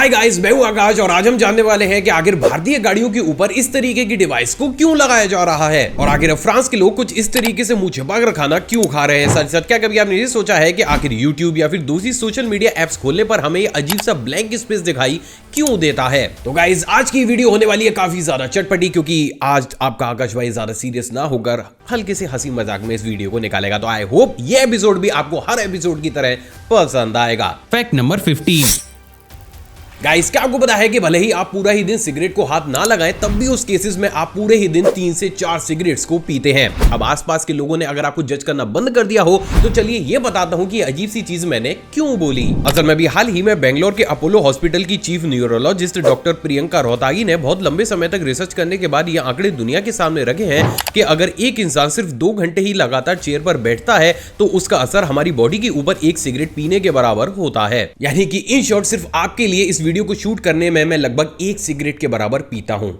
Hi guys, मैं हूं आकाश और आज हम जानने वाले हैं कि आखिर भारतीय गाड़ियों के ऊपर इस तरीके की डिवाइस को क्यों लगाया जा रहा है और आखिर फ्रांस के लोग कुछ इस तरीके से मुंह छिपाकर खाना क्यों खा रहे हैं। सच क्या कभी आपने ये सोचा है कि आखिर YouTube या फिर दूसरी सोशल मीडिया एप्स खोलने पर हमें ये अजीब सा ब्लैंक स्पेस दिखाई क्यों देता है। तो गाइस, आज की वीडियो होने वाली है काफी ज्यादा चटपटी, क्योंकि आज आपका आकाश भाई ज्यादा सीरियस ना होकर हल्के से हंसी मजाक में इस वीडियो को निकालेगा। तो आई होप ये एपिसोड भी आपको हर एपिसोड की तरह पसंद आएगा। Fact number 15। गाइस, क्या आपको पता है कि भले ही आप पूरा ही दिन सिगरेट को हाथ ना लगाएं, तब भी उस केसेस में आप पूरे ही दिन 3 से 4 सिगरेट्स को पीते हैं। अब आसपास के लोगों ने अगर आपको जज करना बंद कर दिया हो तो चलिए ये बताता हूं कि ये अजीब सी चीज मैंने क्यों बोली। असल में भी हाल ही में बेंगलोर के अपोलो हॉस्पिटल की chief neurologist doctor Priyanka Rohatgi ने बहुत लंबे समय तक रिसर्च करने के बाद ये आंकड़े दुनिया के सामने रखे हैं कि अगर एक इंसान सिर्फ 2 घंटे ही लगातार चेयर पर बैठता है तो उसका असर हमारी बॉडी के ऊपर 1 सिगरेट पीने के बराबर होता है। यानी कि इन शॉर्ट सिर्फ आपके लिए इस वीडियो को शूट करने में मैं लगभग 1 सिगरेट के बराबर पीता हूं।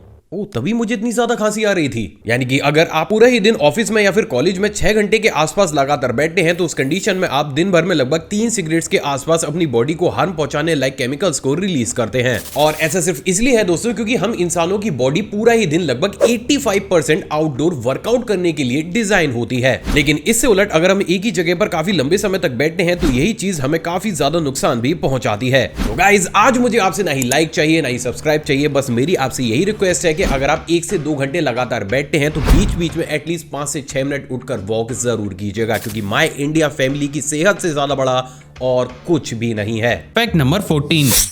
तभी मुझे इतनी ज्यादा खांसी आ रही थी। यानी कि अगर आप पूरा ही दिन ऑफिस में या फिर कॉलेज में 6 घंटे के आसपास लगातार बैठते हैं तो उस कंडीशन में आप दिन भर में लगभग 3 सिगरेट्स के आसपास अपनी बॉडी को हार्म पहुंचाने लायक केमिकल्स को रिलीज करते हैं। और ऐसा सिर्फ इसलिए है दोस्तों क्योंकि हम इंसानों की बॉडी पूरा ही दिन लगभग 85% आउटडोर वर्कआउट करने के लिए डिजाइन होती है। लेकिन इससे उलट अगर हम एक ही जगह पर काफी लंबे समय तक बैठते हैं तो यही चीज हमें काफी ज्यादा नुकसान भी पहुंचाती है। तो गाइज, आज मुझे आपसे ना ही लाइक चाहिए ना ही सब्सक्राइब चाहिए, बस मेरी आपसे यही रिक्वेस्ट है कि अगर आप 1 से 2 घंटे लगातार बैठते हैं तो बीच बीच में एटलीस्ट 5 से 6 मिनट उठकर वॉक जरूर कीजिएगा, क्योंकि माय इंडिया फैमिली की सेहत से ज्यादा बड़ा और कुछ भी नहीं है। Fact number 14।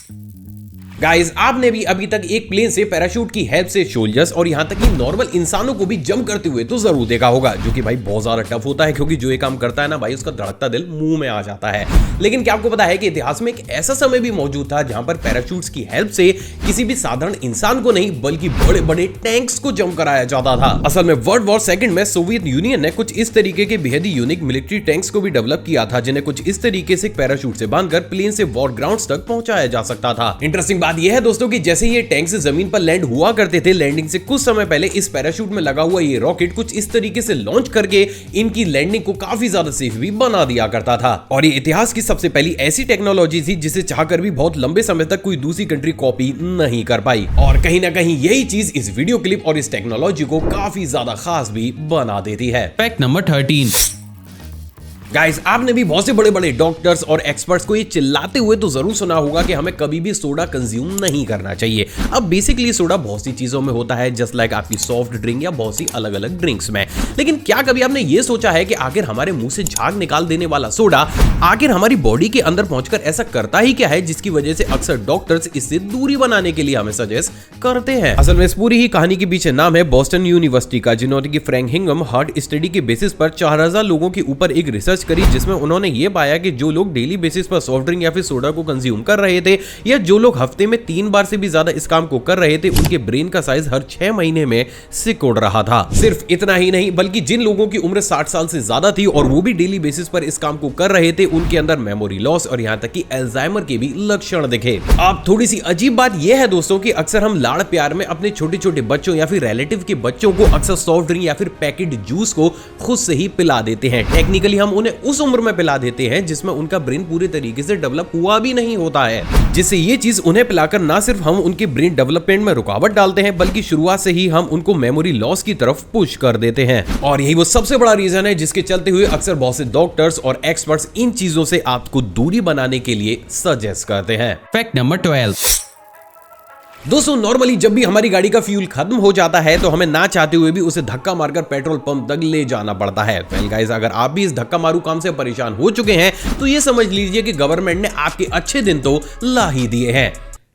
गाइस, आपने भी अभी तक एक प्लेन से पैराशूट की हेल्प से सोल्जर्स और यहां तक कि नॉर्मल इंसानों को भी जंप करते हुए तो जरूर देखा होगा, जो कि भाई बहुत ज्यादा टफ होता है, क्योंकि जो ये काम करता है ना भाई, उसका धड़कता दिल मुंह में आ जाता है। लेकिन क्या आपको पता है कि इतिहास में एक ऐसा समय भी मौजूद था जहां पर पैराशूट्स की हेल्प से किसी भी साधारण इंसान को नहीं बल्कि बड़े बड़े टैंक्स को जंप कराया जाता था। असल में वर्ल्ड वॉर सेकंड में सोवियत यूनियन ने कुछ इस तरीके के बेहद ही यूनिक मिलिट्री टैंक्स को भी डेवलप किया था, जिन्हें कुछ इस तरीके से पैराशूट से बांधकर प्लेन से वॉर ग्राउंड्स तक पहुंचाया जा सकता था। इंटरेस्टिंग बात यह है दोस्तों कि जैसे ये टैंक्स जमीन पर लैंड हुआ करते थे, लैंडिंग से कुछ समय पहले इस पैराशूट में लगा हुआ ये रॉकेट कुछ इस तरीके से लॉन्च करके इनकी लैंडिंग को काफी ज्यादा सेफ भी बना दिया करता था। और ये इतिहास की सबसे पहली ऐसी टेक्नोलॉजी थी जिसे चाहकर भी बहुत लंबे समय तक कोई दूसरी कंट्री कॉपी नहीं कर पाई। और कहीं ना कहीं यही चीज इस वीडियो क्लिप और इस टेक्नोलॉजी को काफी ज्यादा खास भी बना देती है। Fact number 13। गाइस, आपने भी बहुत से बड़े बड़े डॉक्टर्स और एक्सपर्ट्स को ये चिल्लाते हुए तो जरूर सुना होगा कि हमें कभी भी सोडा कंज्यूम नहीं करना चाहिए। अब बेसिकली सोडा बहुत सी चीजों में होता है, जस्ट लाइक आपकी सॉफ्ट ड्रिंक या बहुत सी अलग अलग ड्रिंक्स में। लेकिन क्या कभी आपने ये सोचा है कि आखिर हमारे मुंह से झाग निकाल देने वाला सोडा आखिर हमारी बॉडी के अंदर पहुंचकर ऐसा करता ही क्या है, जिसकी वजह से अक्सर डॉक्टर्स इससे दूरी बनाने के लिए हमें सजेस्ट करते हैं। असल में इस पूरी ही कहानी के पीछे नाम है बोस्टन यूनिवर्सिटी का, जिन्होंने की फ्रैंक हिंगम हार्ट स्टडी के बेसिस पर 4000 लोगों के ऊपर एक रिसर्च करी, जिसमें उन्होंने यह पाया कि जो लोग डेली बेसिस पर सॉफ्ट ड्रिंक या फिर सोडा को कंज्यूम कर रहे थे, या जो लोग हफ्ते में 3 बार से भी ज्यादा इस काम को कर रहे थे, उनके ब्रेन का साइज हर 6 महीने में सिकुड़ रहा था। सिर्फ इतना ही नहीं, बल्कि जिन लोगों की उम्र 60 साल से ज्यादा थी और वो भी डेली बेसिस पर इस काम को कर रहे थे, उनके अंदर मेमोरी लॉस और यहां तक कि अल्जाइमर के भी लक्षण दिखे। अब थोड़ी सी अजीब बात यह है दोस्तों कि अक्सर हम लाड़ प्यार में अपने छोटे छोटे बच्चों या फिर रिलेटिव के बच्चों को अक्सर सॉफ्ट ड्रिंक या फिर पैकेट जूस को खुद से ही पिला देते हैं। टेक्निकली हम उन्हें उस उम्र में पिला देते हैं जिसमें उनका ब्रेन पूरे तरीके से डेवलप हुआ भी नहीं होता है, जिससे ये चीज उन्हें पिलाकर ना सिर्फ हम उनके ब्रेन डेवलपमेंट में रुकावट डालते हैं, बल्कि शुरुआत से ही हम उनको मेमोरी लॉस की तरफ पुश कर देते हैं। और यही वो सबसे बड़ा रीजन है जिसके चलते हुए अक्सर बहुत से डॉक्टर्स और एक्सपर्ट्स इन चीजों से आपको दूरी बनाने के लिए सजेस्ट करते हैं। Fact number 12। दोस्तों, नॉर्मली जब भी हमारी गाड़ी का फ्यूल खत्म हो जाता है तो हमें ना चाहते हुए भी उसे धक्का मारकर पेट्रोल पंप तक ले जाना पड़ता है। वेल गाइस, अगर आप भी इस धक्का मारू काम से परेशान हो चुके हैं तो ये समझ लीजिए कि गवर्नमेंट ने आपके अच्छे दिन तो ला ही दिए हैं।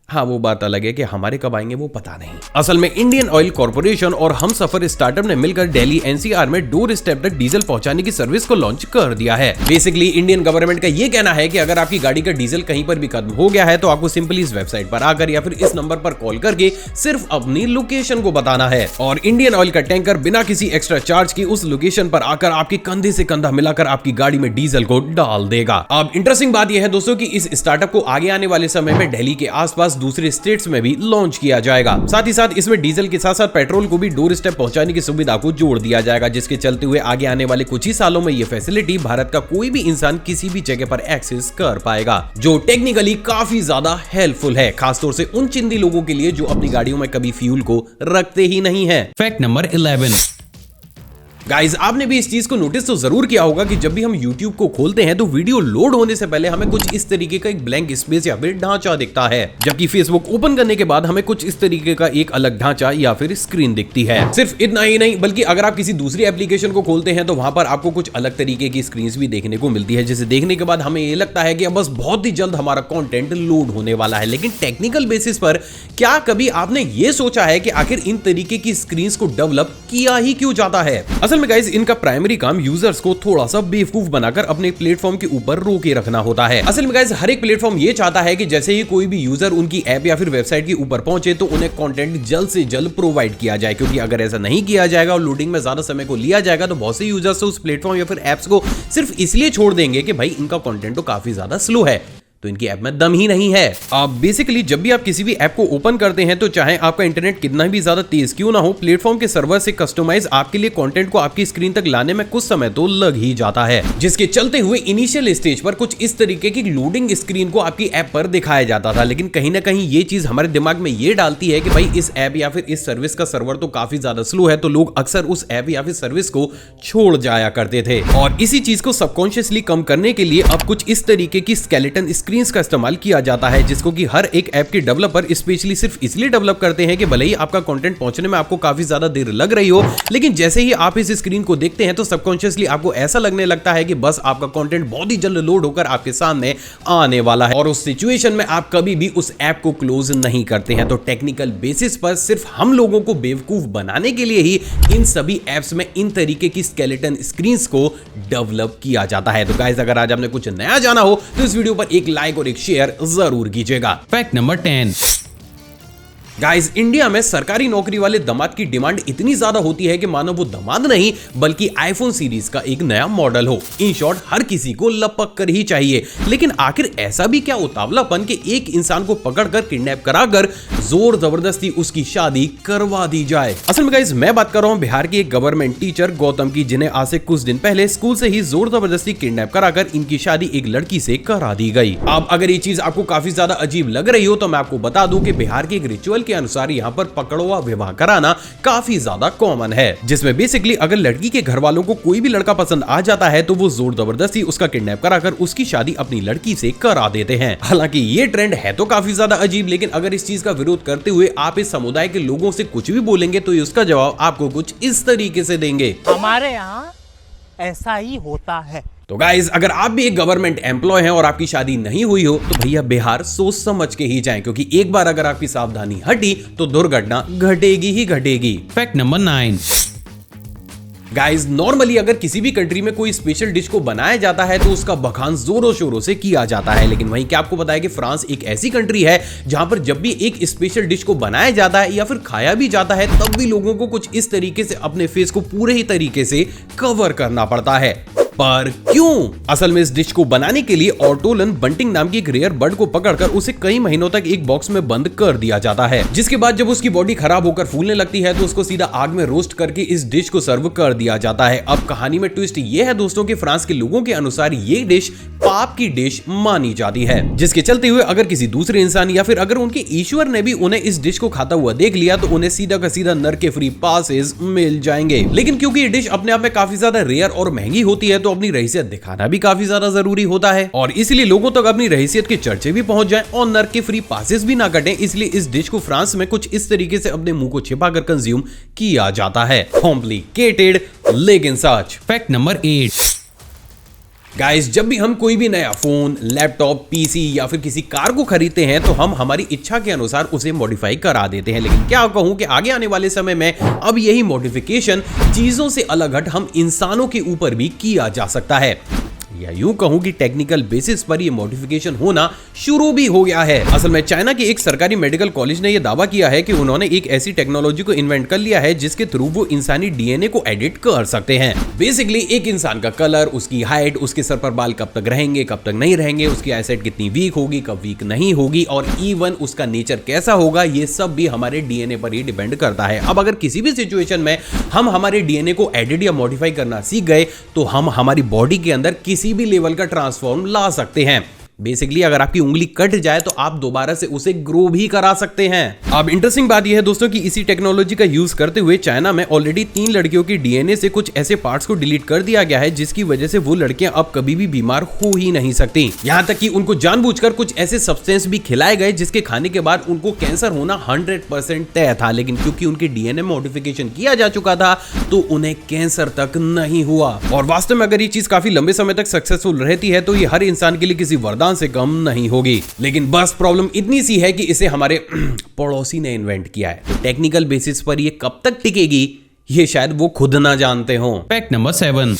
हाँ, वो बात अलग है कि हमारे कब आएंगे वो पता नहीं। असल में इंडियन ऑयल कॉर्पोरेशन और हमसफर स्टार्टअप ने मिलकर दिल्ली एनसीआर में डोर स्टेप तक डीजल पहुंचाने की सर्विस को लॉन्च कर दिया है। बेसिकली इंडियन गवर्नमेंट का ये कहना है कि अगर आपकी गाड़ी का डीजल कहीं पर भी खत्म हो गया है तो आपको सिंपली इस वेबसाइट पर आकर या फिर इस नंबर पर कॉल करके सिर्फ अपनी लोकेशन को बताना है और इंडियन ऑयल का टैंकर बिना किसी एक्स्ट्रा चार्ज की उस लोकेशन पर आकर आपके कंधे से कंधा मिलाकर आपकी गाड़ी में डीजल को डाल देगा। अब इंटरेस्टिंग बात यह है दोस्तों कि इस स्टार्टअप को आगे आने वाले समय में दिल्ली के आसपास पास दूसरे स्टेट्स में भी लॉन्च किया जाएगा। साथ ही साथ इसमें डीजल के साथ साथ पेट्रोल को भी डोर स्टेप पहुंचाने की सुविधा को जोड़ दिया जाएगा, जिसके चलते हुए आगे आने वाले कुछ ही सालों में ये फैसिलिटी भारत का कोई भी इंसान किसी भी जगह पर एक्सेस कर पाएगा, जो टेक्निकली काफी ज्यादा हेल्पफुल है, खासतौर से उन चिंदी लोगों के लिए जो अपनी गाड़ियों में कभी फ्यूल को रखते ही नहीं है। Fact number 11। गाइज, आपने भी इस चीज को नोटिस तो जरूर किया होगा कि जब भी हम YouTube को खोलते हैं तो वीडियो लोड होने से पहले हमें कुछ इस तरीके का एक ब्लैंक स्पेस या फिर ढांचा दिखता है, जबकि Facebook ओपन करने के बाद हमें कुछ इस तरीके का एक अलग ढांचा या फिर स्क्रीन दिखती है। सिर्फ इतना ही नहीं, बल्कि अगर आप किसी दूसरी एप्लीकेशन को खोलते हैं तो वहां पर आपको कुछ अलग तरीके की स्क्रीन भी देखने को मिलती है, जिसे देखने के बाद हमें ये लगता है कि अब बस बहुत ही जल्द हमारा कॉन्टेंट लोड होने वाला है। लेकिन टेक्निकल बेसिस पर क्या कभी आपने ये सोचा है कि आखिर इन तरीके की स्क्रीन को डेवलप किया ही क्यों जाता है? असल में गाइज, इनका प्राइमरी काम यूजर्स को थोड़ा सा बेवकूफ बनाकर अपने प्लेटफॉर्म के ऊपर रोके रखना होता है। असल में गाइस, हर एक प्लेटफॉर्म ये चाहता है कि जैसे ही कोई भी यूजर उनकी ऐप या फिर वेबसाइट के ऊपर पहुंचे तो उन्हें कंटेंट जल्द से जल्द प्रोवाइड किया जाए, क्योंकि अगर ऐसा नहीं किया जाएगा और लोडिंग में ज्यादा समय को लिया जाएगा तो बहुत से यूजर्स उस प्लेटफॉर्म या फिर एप्स को सिर्फ इसलिए छोड़ देंगे कि भाई इनका कंटेंट तो काफी ज्यादा स्लो है, तो इनकी ऐप में दम ही नहीं है। अब बेसिकली जब भी आप किसी भी ऐप को ओपन करते हैं तो चाहे आपका इंटरनेट कितना भी ज्यादा तेज क्यों ना हो, प्लेटफॉर्म के सर्वर से कस्टमाइज आपके लिए कंटेंट को आपकी स्क्रीन तक लाने में कुछ समय तो लग ही जाता है, जिसके चलते हुए इनिशियल स्टेज पर कुछ इस तरीके की लोडिंग स्क्रीन को आपकी ऐप पर दिखाया जाता था। लेकिन कहीं ना कहीं ये चीज हमारे दिमाग में ये डालती है कि भाई इस ऐप या फिर इस सर्विस का सर्वर तो काफी ज्यादा स्लो है, तो लोग अक्सर उस ऐप या फिर सर्विस को छोड़ जाया करते थे। और इसी चीज को सबकॉन्शियसली कम करने के लिए अब कुछ इस तरीके की स्केलेटन स्क्रीन का इस्तेमाल किया जाता है, जिसको कि हर एक ऐप के डेवलपर स्पेशली सिर्फ इसलिए डेवलप करते हैं कि भले ही आपका कंटेंट पहुंचने में आपको काफी ज्यादा देर लग रही हो, लेकिन जैसे ही आप इस स्क्रीन को देखते हैं तो सबकॉन्शियसली आपको ऐसा लगने लगता है कि बस आपका कंटेंट बहुत ही जल्द लोड होकर आपके सामने आने वाला है, और उस सिचुएशन में आप कभी भी उस ऐप को क्लोज नहीं करते हैं। तो टेक्निकल बेसिस पर सिर्फ हम लोगों को बेवकूफ बनाने के लिए ही इन सभी ऐप्स में इन तरीके की स्केलेटन स्क्रीन्स को डेवलप किया जाता है। तो गाइस, अगर आज आपने कुछ नया जाना हो तो इस वीडियो पर एक लाइक और एक शेयर जरूर कीजिएगा। Fact number 10। गाइस, इंडिया में सरकारी नौकरी वाले दामाद की डिमांड इतनी ज्यादा होती है कि मानो वो दामाद नहीं बल्कि आईफोन सीरीज का एक नया मॉडल हो। इन शॉर्ट, हर किसी को लपक कर ही चाहिए। लेकिन आखिर ऐसा भी क्या उतावलापन कि एक इंसान को पकड़कर किडनैप कराकर जोर जबरदस्ती उसकी शादी करवा दी जाए? असल में गाइस, मैं बात कर रहा हूँ बिहार के एक गवर्नमेंट टीचर गौतम की, जिन्हें आज से कुछ दिन पहले स्कूल से ही जोर जबरदस्ती किडनैप कराकर इनकी शादी एक लड़की से करा दी गई। अब अगर ये चीज आपको काफी ज्यादा अजीब लग रही हो तो मैं आपको बता दूं कि बिहार के एक रिचुअल के अनुसार यहाँ पर पकड़वा विवाह कराना काफी ज्यादा कॉमन है, जिसमें बेसिकली अगर लड़की के घर वालों को कोई भी लड़का पसंद आ जाता है तो वो जोर जबरदस्ती उसका किडनैप कराकर उसकी शादी अपनी लड़की से करा देते हैं। हालांकि ये ट्रेंड है तो काफी ज्यादा अजीब, लेकिन अगर इस चीज का विरोध करते हुए आप इस समुदाय के लोगों से कुछ भी बोलेंगे तो उसका जवाब आपको कुछ इस तरीके से देंगे, हमारे यहाँ ऐसा ही होता है। तो गाइज, अगर आप भी एक गवर्नमेंट एम्प्लॉय हैं और आपकी शादी नहीं हुई हो तो भैया बिहार सोच समझ के ही जाएं, क्योंकि एक बार अगर आपकी सावधानी हटी तो दुर्घटना घटेगी ही घटेगी। Fact number 9। गाइज, नॉर्मली अगर किसी भी कंट्री में कोई स्पेशल डिश को बनाया जाता है तो उसका बखान जोरों शोरों से किया जाता है, लेकिन वहीं क्या आपको पता है कि फ्रांस एक ऐसी कंट्री है जहां पर जब भी एक स्पेशल डिश को बनाया जाता है या फिर खाया भी जाता है तब भी लोगों को कुछ इस तरीके से अपने फेस को पूरे ही तरीके से कवर करना पड़ता है। पर क्यों? असल में इस डिश को बनाने के लिए ऑर्टोलन बंटिंग नाम की एक रेयर बर्ड को पकड़कर उसे कई महीनों तक एक बॉक्स में बंद कर दिया जाता है, जिसके बाद जब उसकी बॉडी खराब होकर फूलने लगती है तो उसको सीधा आग में रोस्ट करके इस डिश को सर्व कर दिया जाता है। अब कहानी में ट्विस्ट ये है दोस्तों कि फ्रांस के लोगों के अनुसार ये डिश पाप की डिश मानी जाती है, जिसके चलते हुए अगर किसी दूसरे इंसान या फिर अगर उनके ईश्वर ने भी उन्हें इस डिश को खाता हुआ देख लिया तो उन्हें सीधा का सीधा नरक के फ्री पासेस मिल जाएंगे। लेकिन क्योंकि ये डिश अपने आप में काफी ज्यादा रेयर और महंगी होती है तो अपनी रहीसियत दिखाना भी काफी ज्यादा जरूरी होता है, और इसलिए लोगों तक अपनी रहीसियत के चर्चे भी पहुंच जाएं और नरक के फ्री पासेस भी ना कटें, इसलिए इस डिश को फ्रांस में कुछ इस तरीके से अपने मुंह को छिपाकर कंज्यूम किया जाता है। कॉम्प्लिकेटेड लेकिन सच। Fact number 8। गाइस, जब भी हम कोई भी नया फोन, लैपटॉप, पीसी या फिर किसी कार को खरीदते हैं तो हम हमारी इच्छा के अनुसार उसे मॉडिफाई करा देते हैं, लेकिन क्या कहूं कि आगे आने वाले समय में अब यही मॉडिफिकेशन चीजों से अलग हट हम इंसानों के ऊपर भी किया जा सकता है। या यूं कहूं कि टेक्निकल बेसिस पर ये मॉडिफिकेशन होना शुरू भी हो गया है। असल में चाइना के एक सरकारी मेडिकल कॉलेज ने यह दावा किया है कि उन्होंने एक ऐसी टेक्नोलॉजी को इन्वेंट कर लिया है जिसके थ्रू वो इंसानी डीएनए को एडिट कर सकते हैं। बेसिकली एक इंसान का कलर, उसकी हाइट, उसके सर पर बाल कब तक रहेंगे, कब तक नहीं रहेंगे, उसकी आईसाइट कितनी वीक होगी, कब वीक नहीं होगी और इवन उसका नेचर कैसा होगा, ये सब भी हमारे डीएनए पर ही डिपेंड करता है। अब अगर किसी भी सिचुएशन में हम हमारे डीएनए को एडिट या मॉडिफाई करना सीख गए तो हम हमारी बॉडी के अंदर किसी भी लेवल का ट्रांसफॉर्म ला सकते हैं। बेसिकली अगर आपकी उंगली कट जाए तो आप दोबारा से उसे ग्रो भी करा सकते हैं। अब इंटरेस्टिंग बात यह है दोस्तों कि इसी टेक्नोलॉजी का यूज करते हुए चाइना में ऑलरेडी 3 लड़कियों की डीएनए से कुछ ऐसे पार्ट्स को डिलीट कर दिया गया है जिसकी वजह से वो लड़कियां अब कभी भी बीमार हो ही नहीं सकती। यहां तक कि उनको जानबूझकर कुछ ऐसे सब्सटेंस भी खिलाए गए जिसके खाने के बाद उनको कैंसर होना 100% तय था, लेकिन क्योंकि उनके डीएनए मॉडिफिकेशन किया जा चुका था तो उन्हें कैंसर तक नहीं हुआ। और वास्तव में अगर ये चीज काफी लंबे समय तक सक्सेसफुल रहती है तो ये हर इंसान के लिए किसी वरदान से कम नहीं होगी। लेकिन बस प्रॉब्लम इतनी सी है कि इसे हमारे पड़ोसी ने इन्वेंट किया है, तो टेक्निकल बेसिस पर ये कब तक टिकेगी ये शायद वो खुद ना जानते हो। Fact number 7।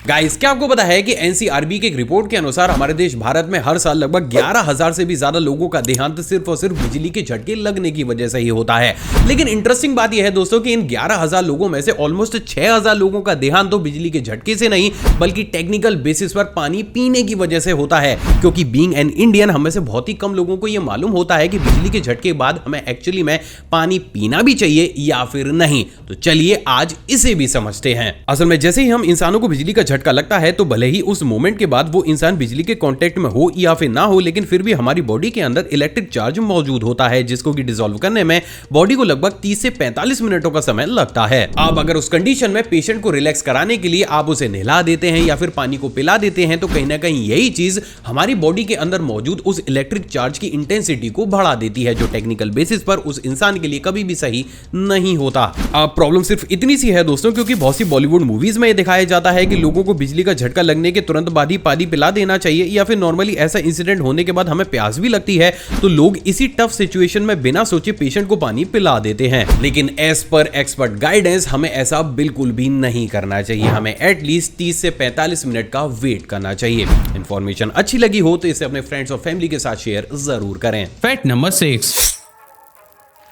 गाइस, क्या आपको पता है कि एनसीआरबी की एक रिपोर्ट के अनुसार हमारे देश भारत में हर साल लगभग 11,000 से भी ज्यादा लोगों का देहांत सिर्फ और सिर्फ बिजली के झटके लगने की वजह से ही होता है। लेकिन इंटरेस्टिंग बात यह है दोस्तों कि इन 11,000 लोगों में से ऑलमोस्ट 6,000 लोगों का देहांत तो बिजली के झटके से नहीं बल्कि टेक्निकल बेसिस पर पानी पीने की वजह से होता है। क्योंकि बीइंग एन इंडियन हम में से बहुत ही कम लोगों को यह मालूम होता है कि बिजली के झटके के बाद हमें एक्चुअली में पानी पीना भी चाहिए या फिर नहीं। तो चलिए आज इसे भी समझते हैं। असल में जैसे ही हम इंसानों को बिजली का झटका लगता है तो भले ही उस मोमेंट के बाद वो इंसान बिजली के कांटेक्ट में हो या फिर ना हो, लेकिन फिर भी हमारी बॉडी के अंदर इलेक्ट्रिक चार्ज मौजूद होता है जिसको कि डिसॉल्व करने में बॉडी को लगभग 30 से 45 मिनटों का समय लगता है। अब अगर उस कंडीशन में पेशेंट को रिलैक्स कराने के लिए आप उसे नहला देते हैं या फिर पानी को पिला देते हैं तो कहीं ना कहीं यही चीज हमारी बॉडी के अंदर मौजूद उस इलेक्ट्रिक चार्ज की इंटेंसिटी को बढ़ा देती है, जो टेक्निकल बेसिस पर उस इंसान के लिए कभी भी सही नहीं होता। अब प्रॉब्लम सिर्फ इतनी सी है दोस्तों, क्योंकि बहुत सी बॉलीवुड मूवीज में यह दिखाया जाता है कि लोगों को बिजली का झटका लगने के तुरंत बाद ही पानी पिला देना चाहिए या फिर नॉर्मली ऐसा इंसिडेंट होने के बाद हमें प्यास भी लगती है तो लोग इसी टफ सिचुएशन में बिना सोचे पेशेंट को पानी पिला देते हैं। लेकिन एज पर एक्सपर्ट गाइडेंस हमें ऐसा बिल्कुल भी नहीं करना चाहिए। हमें एटलीस्ट 30 से 45 मिनट का वेट करना चाहिए। इंफॉर्मेशन अच्छी लगी हो तो इसे अपने फ्रेंड्स और फैमिली के साथ शेयर जरूर करें। Fact number 6।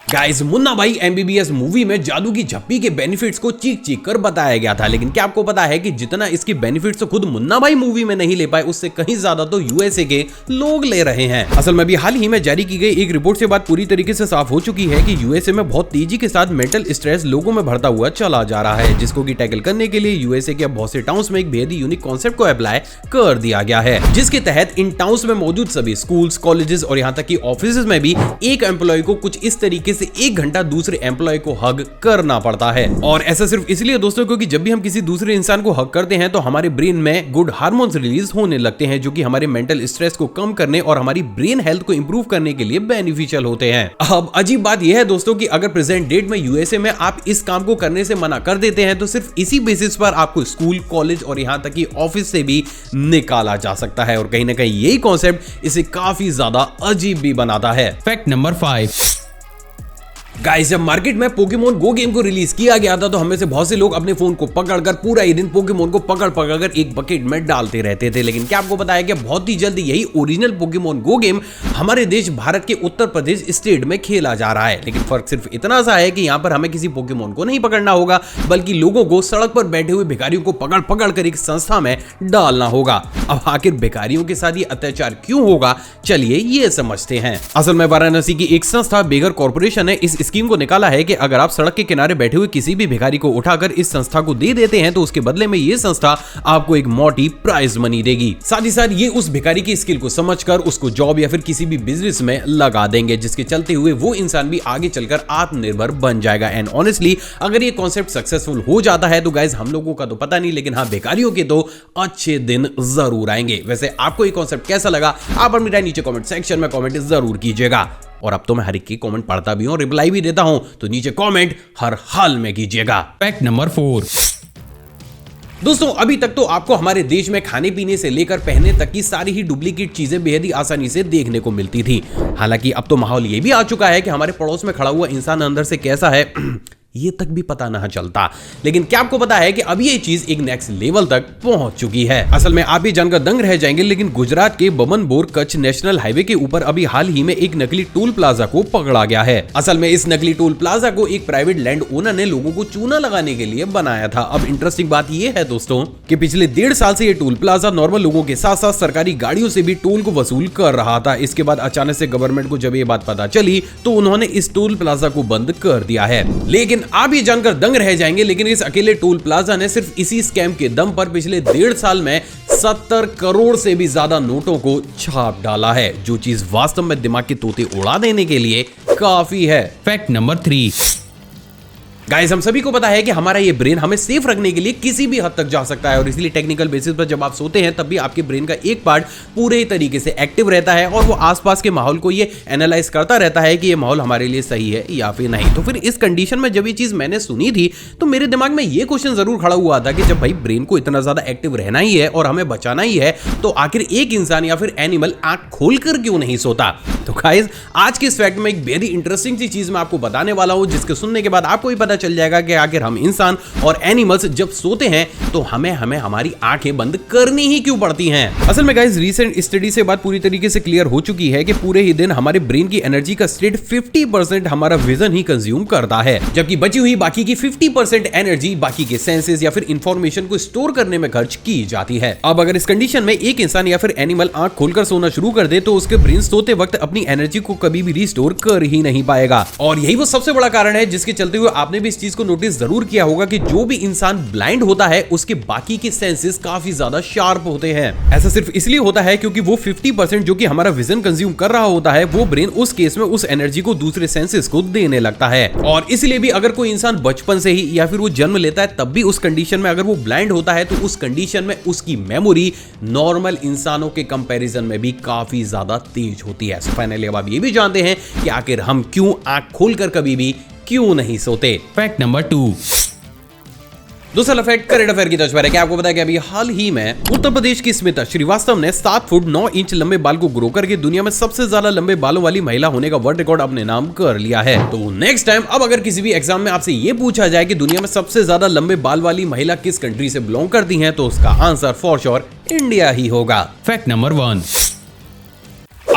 गाइस, मुन्ना भाई एमबीबीएस मूवी में जादू की झप्पी के बेनिफिट्स को चीख चीख कर बताया गया था, लेकिन क्या आपको पता है कि जितना इसकी बेनिफिट्स तो खुद मुन्ना भाई मूवी में नहीं ले पाए उससे कहीं ज्यादा तो यूएसए के लोग ले रहे हैं। असल में भी हाल ही में जारी की गई एक रिपोर्ट से बात पूरी तरीके से साफ हो चुकी है कि यूएसए में बहुत तेजी के साथ मेंटल स्ट्रेस लोगों में बढ़ता हुआ चला जा रहा है, जिसको की टैकल करने के लिए यूएसए के बहुत से टाउन्स में एक बेहद यूनिक कॉन्सेप्ट को अप्लाई कर दिया गया है, जिसके तहत इन टाउन्स में मौजूद सभी स्कूल्स, कॉलेजेस और यहाँ तक कि ऑफिसेज में भी एक एम्प्लॉय को कुछ इस तरीके से 1 घंटा दूसरे एम्प्लॉय को हग करना पड़ता है। और ऐसा सिर्फ इसलिए दोस्तों क्योंकि जब भी हम किसी दूसरे इंसान को हग करते हैं तो हमारे ब्रेन में गुड हार्मोन्स रिलीज होने लगते हैं जो कि हमारे मेंटल स्ट्रेस को कम करने और हमारी ब्रेन हेल्थ को इंप्रूव करने के लिए बेनिफिशियल होते हैं। अब अजीब बात यह है दोस्तों कि अगर प्रेजेंट डेट में यूएसए में आप इस काम को करने से मना कर देते हैं तो सिर्फ इसी बेसिस पर आपको स्कूल, कॉलेज और यहां तक कि ऑफिस से भी निकाला जा सकता है। और कहीं ना कहीं यही कॉन्सेप्ट इसे काफी ज्यादा अजीब भी बनाता है। Fact number 5। गाइस, जब मार्केट में पोकेमोन गो गेम को रिलीज किया गया था तो हमें से बहुत से लोग अपने फोन को पकड़कर पूरा ही दिन पोकेमोन को पकड़ एक बकेट में डालते रहते थे। लेकिन क्या आपको पता है कि बहुत ही जल्द यही ओरिजिनल पोकेमोन गो गेम हमारे देश भारत के उत्तर प्रदेश स्टेट में खेला जा रहा है। लेकिन फर्क सिर्फ इतना सा है कि यहाँ पर हमें किसी पोकेमोन को नहीं पकड़ना होगा बल्कि लोगों को सड़क पर बैठे हुए भिखारियों को पकड़ कर एक संस्था में डालना होगा। अब आखिर भिखारियों के साथ ये अत्याचार क्यों होगा, चलिए ये समझते हैं। असल में वाराणसी की एक संस्था बेगर कॉर्पोरेशन है इस स्कीम को निकाला है कि अगर आप सड़क के किनारे बैठे हुए किसी भी भिखारी को उठाकर इस संस्था को दे देते हैं तो उसके बदले में ये संस्था आपको एक मोटी प्राइज मनी देगी। साथ ही साथ ये उस भिखारी की स्किल को समझकर उसको जॉब या फिर किसी भी बिजनेस में लगा देंगे, जिसके चलते हुए वो इंसान भी आगे चलकर आत्मनिर्भर बन जाएगा। एंड ऑनेस्टली अगर ये कॉन्सेप्ट सक्सेसफुल हो जाता है तो गाइज हम लोगों का तो पता नहीं, लेकिन हाँ भिखारियों के तो अच्छे दिन जरूर आएंगे। वैसे आपको ये कॉन्सेप्ट कैसा लगा आप अपनी राय नीचे कमेंट सेक्शन में कमेंट जरूर कीजिएगा। और अब तो मैं हर एक की कमेंट पढ़ता भी हूं, रिप्लाई भी देता हूं, तो नीचे कमेंट हर हाल में कीजिएगा। Fact number 4। दोस्तों, अभी तक तो आपको हमारे देश में खाने पीने से लेकर पहनने तक की सारी ही डुप्लीकेट चीजें बेहद ही आसानी से देखने को मिलती थी। हालांकि अब तो माहौल ये भी आ चुका है कि हमारे पड़ोस में खड़ा हुआ इंसान अंदर से कैसा है ये तक भी पता ना चलता। लेकिन क्या आपको पता है कि अब ये चीज एक नेक्स्ट लेवल तक पहुंच चुकी है। असल में आप ये जानकर दंग रह जाएंगे, लेकिन गुजरात के बमनबोर कच्छ नेशनल हाईवे के ऊपर अभी हाल ही में एक नकली टोल प्लाजा को पकड़ा गया है। असल में इस नकली टोल प्लाजा को एक प्राइवेट लैंड ओनर ने लोगों को चूना लगाने के लिए बनाया था। अब इंटरेस्टिंग बात ये है दोस्तों कि पिछले 1.5 साल से ये टोल प्लाजा नॉर्मल लोगों के साथ साथ सरकारी गाड़ियों से भी टोल को वसूल कर रहा था। इसके बाद अचानक से गवर्नमेंट को जब ये बात पता चली तो उन्होंने इस टोल प्लाजा को बंद कर दिया है। लेकिन आप ये जानकर दंग रह जाएंगे, लेकिन इस अकेले टोल प्लाजा ने सिर्फ इसी स्कैम के दम पर पिछले 1.5 साल में 70 करोड़ से भी ज्यादा नोटों को छाप डाला है, जो चीज वास्तव में दिमाग के तोते उड़ा देने के लिए काफी है। Fact number 3। गाइस, हम सभी को पता है कि हमारा ये ब्रेन हमें सेफ रखने के लिए किसी भी हद तक जा सकता है, और इसलिए टेक्निकल बेसिस पर जब आप सोते हैं तब भी आपके ब्रेन का एक पार्ट पूरे तरीके से एक्टिव रहता है और वो आसपास के माहौल को ये एनालाइज करता रहता है कि ये माहौल हमारे लिए सही है या फिर नहीं। तो फिर इस कंडीशन में जब ये चीज मैंने सुनी थी तो मेरे दिमाग में ये क्वेश्चन जरूर खड़ा हुआ था कि जब भाई ब्रेन को इतना ज्यादा एक्टिव रहना ही है और हमें बचाना ही है, तो आखिर एक इंसान या फिर एनिमल आंख खोलकर क्यों नहीं सोता। तो गाइस, आज के इस फैक्ट में एक वेरी इंटरेस्टिंग सी चीज मैं आपको बताने वाला हूं, जिसके सुनने के बाद आपको भी पता चल जाएगा कि आखिर हम इंसान और एनिमल्स जब सोते हैं तो हमें हमारी आंखें बंद करनी ही क्यों पड़ती हैं। असल में गाइस, रीसेंट स्टडी से बात पूरी तरीके से क्लियर हो चुकी है कि पूरे ही दिन हमारे ब्रेन की एनर्जी का स्टेट 50% हमारा विजन ही कंज्यूम करता है, जबकि बची हुई बाकी की 50% एनर्जी बाकी के सेंसेस या फिर इंफॉर्मेशन को स्टोर करने में खर्च की जाती है। अब अगर इस कंडीशन में एक इंसान या फिर एनिमल आंख खोलकर सोना शुरू कर दे तो उसके ब्रेन सोते वक्त अपनी एनर्जी को कभी भी रिस्टोर कर ही नहीं पाएगा। और यही वो सबसे बड़ा कारण है जिसके चलते हुए आपने भी इस चीज को नोटिस जरूर किया होगा कि जो भी इंसान ब्लाइंड होता है उसके बाकी के सेंसेस काफी ज्यादा शार्प होते हैं। ऐसा सिर्फ इसलिए होता है क्योंकि वो 50% जो कि हमारा विजन कंज्यूम कर रहा होता है, वो ब्रेन उस केस में उस एनर्जी को दूसरे सेंसेस को देने लगता है। और इसलिए भी अगर कोई इंसान बचपन से ही या फिर वो जन्म लेता है तब भी उस कंडीशन में अगर वो ब्लाइंड होता है तो उस कंडीशन में उसकी मेमोरी नॉर्मल इंसानों के कंपैरिजन में भी काफी ज्यादा तेज होती है। सो फाइनली अब आप ये भी जानते हैं कि आखिर हम क्यों आंख खोलकर कभी भी क्यों नहीं सोते। Fact number 2। दूसरा फैक्ट करंट अफेयर की तर्ज पर है। क्या आपको पता है कि अभी हाल ही में उत्तर प्रदेश की स्मिता श्रीवास्तव ने 7 फुट 9 इंच लंबे बाल को ग्रो करके दुनिया में सबसे ज्यादा लंबे बालों वाली महिला होने का वर्ल्ड रिकॉर्ड अपने नाम कर लिया है। तो नेक्स्ट टाइम अब अगर किसी भी एग्जाम में आपसे ये पूछा जाए कि दुनिया में सबसे ज्यादा लंबे बाल वाली महिला किस कंट्री से बिलोंग करती है, तो उसका आंसर फॉर श्योर इंडिया ही होगा। Fact number 1।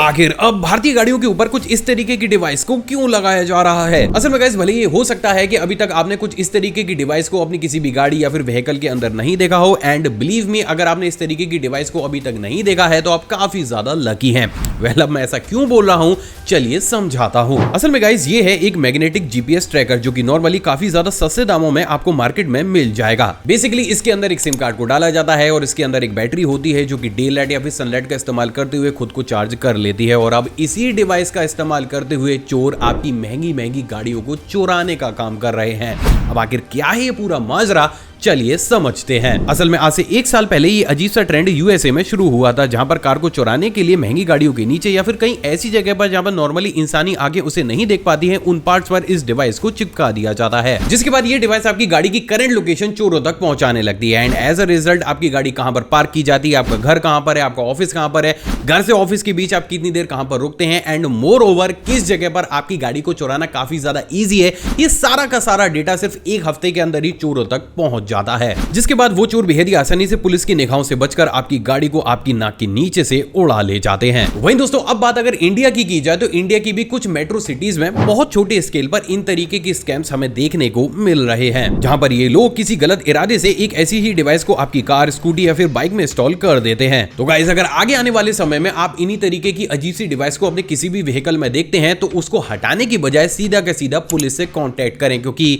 आखिर अब भारतीय गाड़ियों के ऊपर कुछ इस तरीके की डिवाइस को क्यों लगाया जा रहा है। असल में गाइस, भले ये हो सकता है कि अभी तक आपने कुछ इस तरीके की डिवाइस को अपनी किसी भी गाड़ी या फिर व्हीकल के अंदर नहीं देखा हो, एंड बिलीव मी, अगर आपने इस तरीके की डिवाइस को अभी तक नहीं देखा है तो आप काफी ज्यादा लकी हैं। वेल, अब मैं ऐसा क्यों बोल रहा हूं, चलिए समझाता हूं। असल में गाइस, ये है एक मैग्नेटिक जीपीएस ट्रैकर जो कि नॉर्मली काफी ज्यादा सस्ते दामों में आपको मार्केट में मिल जाएगा। बेसिकली इसके अंदर एक सिम कार्ड को डाला जाता है और इसके अंदर एक बैटरी होती है जो कि डे लाइट या फिर सनलाइट का इस्तेमाल करते हुए खुद को चार्ज कर लेती है। और अब इसी डिवाइस का इस्तेमाल करते हुए चोर आपकी महंगी महंगी गाड़ियों को चुराने का काम कर रहे हैं। अब आखिर क्या है ये पूरा माजरा, चलिए समझते हैं। असल में आज से 1 साल पहले ये अजीब सा ट्रेंड यूएसए में शुरू हुआ था, जहां पर कार को चुराने के लिए महंगी गाड़ियों के नीचे या फिर कहीं ऐसी जगह पर जहां पर नॉर्मली इंसानी आंखें उसे नहीं देख पाती हैं, उन पार्ट्स पर इस डिवाइस को चिपका दिया जाता है, जिसके बाद ये डिवाइस आपकी गाड़ी की करंट लोकेशन चोरों तक पहुंचाने लगती है। एंड एज अ रिजल्ट आपकी गाड़ी कहां पर पार्क की जाती है, आपका घर कहां पर है, आपका ऑफिस कहां पर है, घर से ऑफिस के बीच आप कितनी देर कहां पर रुकते हैं, एंड मोर ओवर किस जगह पर आपकी गाड़ी को चुराना काफी ज्यादा ईजी है, ये सारा का सारा डेटा सिर्फ 1 हफ्ते के अंदर ही चोरों तक पहुंच जाता है। जिसके बाद वो चोर बेहद ही आसानी से पुलिस की निगाहों से बचकर आपकी गाड़ी को आपकी नाक के नीचे से उड़ा ले जाते हैं। वहीं दोस्तों, अब बात अगर इंडिया की जाए तो इंडिया की भी कुछ मेट्रो सिटीज में बहुत छोटे स्केल पर इन तरीके के स्कैम्स हमें देखने को मिल रहे हैं, जहां पर ये लोग किसी गलत इरादे से एक ऐसी ही डिवाइस को आपकी कार, स्कूटी या फिर बाइक में इंस्टॉल कर देते हैं। तो गाइस, अगर आगे आने वाले समय में आप इन्हीं तरीके की अजीब सी डिवाइस को अपने किसी भी व्हीकल में देखते हैं तो उसको हटाने की बजाय सीधा का सीधा पुलिस से कांटेक्ट करें, क्योंकि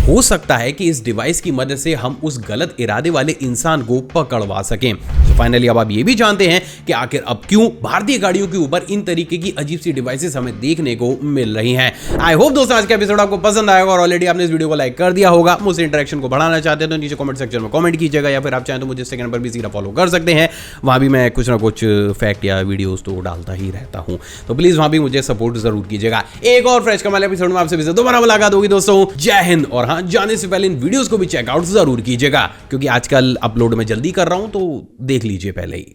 हो सकता है कि इस डिवाइस की मदद से हम उस गलत इरादे वाले इंसान को पकड़वा सकें। तो फाइनली अब आप ये भी जानते हैं कि आखिर अब क्यों भारतीय गाड़ियों के ऊपर इन तरीके की अजीब सी डिवाइसेस हमें देखने को मिल रही हैं। आई होप दोस्तों आज का एपिसोड आपको पसंद आएगा और ऑलरेडी आपने इस वीडियो को लाइक कर दिया होगा। मुझसे इंटरेक्शन को बढ़ाना चाहते हैं तो नीचे कमेंट सेक्शन में कमेंट कीजिएगा, या फिर आप चाहें तो मुझे सेकंड पर भी सीधा फॉलो कर सकते हैं। वहां भी मैं कुछ ना कुछ फैक्ट या वीडियोस तो डालता ही रहता हूं, तो प्लीज वहां भी मुझे सपोर्ट जरूर कीजिएगा। एक और फ्रेश कमाल एपिसोड में आपसे दोबारा मुलाकात होगी दोस्तों। जय हिंद। और हाँ, जाने से पहले इन वीडियोस को भी चेकआउट जरूर कीजिएगा, क्योंकि आजकल अपलोड में जल्दी कर रहा हूं, तो देख लीजिए पहले ही।